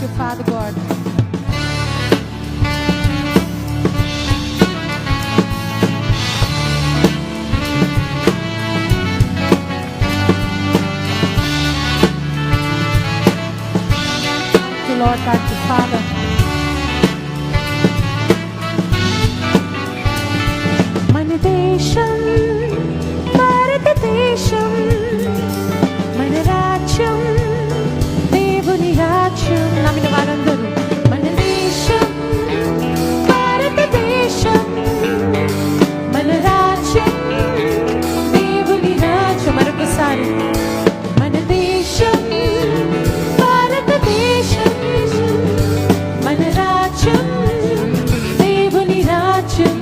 you, Father God. Thank you, Lord. Thank you, Father. మన దేశం భారతదేశం, మన రాజ్యం దేవుని రాజ్యం. నమ్మిన వారందరూ మన దేశం భారతదేశం, మన రాజ్యం దేవుని రాజ్యం. మరొకసారి మన దేశం భారతదేశం, మన రాజ్యం దేవుని రాజ్యం.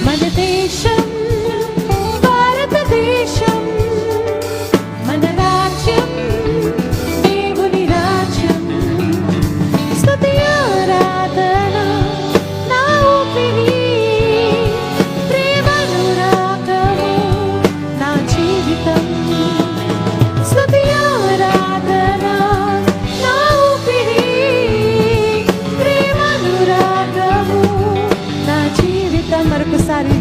మన దేశం భారతదేశం, మన రాజ్యం దేవుని రాజ్యం. స్తుతి ఆరాధన నా ఊపిరి, ప్రేమానురాగము నా జీవితం. స్తుతి ఆరాధన నా ఊపిరి, ప్రేమానురాగము నా జీవితం. మరొకసారి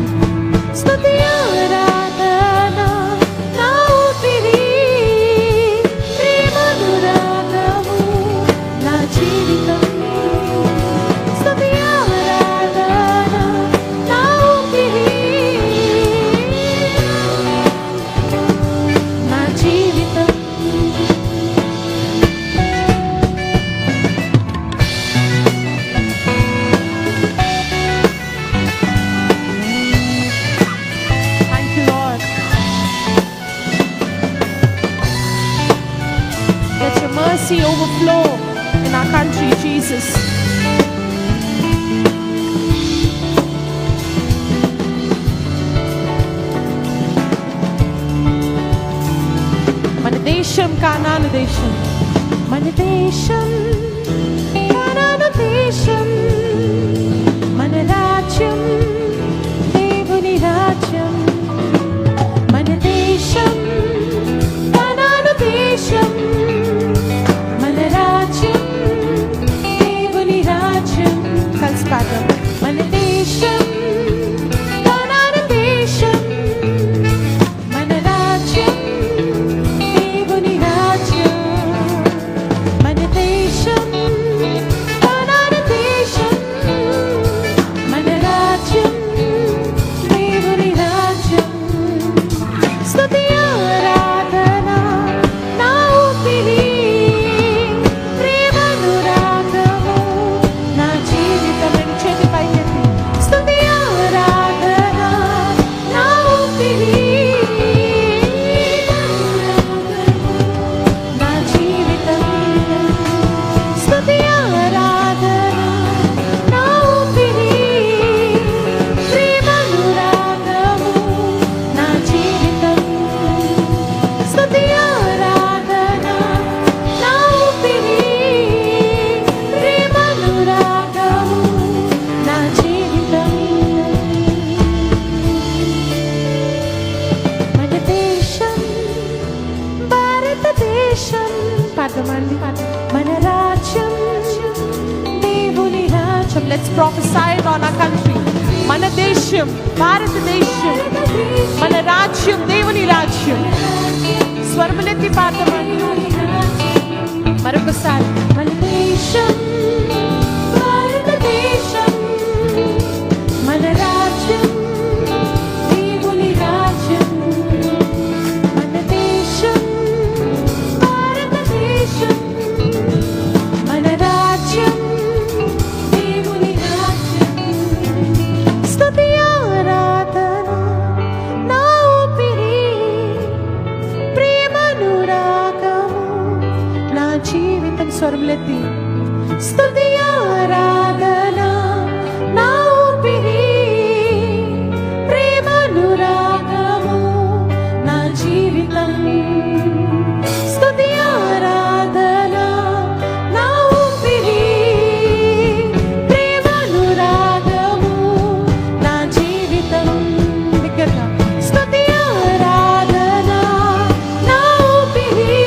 స్తుతి ఆరాధన నా ఊపిరి, ప్రేమానురాగము నా జీవితం. స్తుతి ఆరాధన నా ఊపిరి, నా జీవితం. Thank you, Lord. Let your mercy overflow in our country, Jesus. మన దేశం కానాను దేశం, మన దేశం కానాను దేశం, మన రాజ్యం దేవుని రాజ్యం. మన దేశం కానాను దేశం, మన రాజ్యం దేవుని రాజ్యం. కలిసి పాడదాం. మన దేశం కానాను దేశం, మన రాజ్యం దేవుని రాజ్యం. మన దేశం కానాను దేశం, మన రాజ్యం దేవుని రాజ్యం. స్తుతి ఆరాధన నా ఊపిరి, ప్రేమానురాగము నా జీవితం. రెండు చేతి పైకెత్తి స్తుతి ఆరాధన నా ఊపిరి, నా జీవితం. స్తుతి ఆరాధన నా ఊపిరి, ప్రేమానురాగము నా జీవితం. స్తుతి ఆరాధన నా ఊపిరి, ప్రేమానురాగము నా జీవితం. మన దేశం భారతదేశం, పాడమండి. మన రాజ్యం దేవుని రాజ్యం. Let's prophesy on our country. మన దేశం భారతదేశం, మన రాజ్యం దేవుని రాజ్యం. స్వరములెత్తి పాడమండి. మరొకసారి మన దేశం భారతదేశం, మన రాజ్యం దేవుని రాజ్యం. మన దేశం భారతదేశం, మన రాజ్యం దేవుని రాజ్యం. స్తుతి ఆరాధన నా ఊపిరి, ప్రేమానురాగము నా జీవితం. స్వరములెత్తి స్తుతి ఆరాధన నా ఊపిరి, ప్రేమానురాగము నా జీవితం. స్తుతి ఆరాధన నా ఊపిరి, ప్రేమానురాగము నా జీవితం. దగ్గరగా స్తుతి ఆరాధన నా ఊపిరి,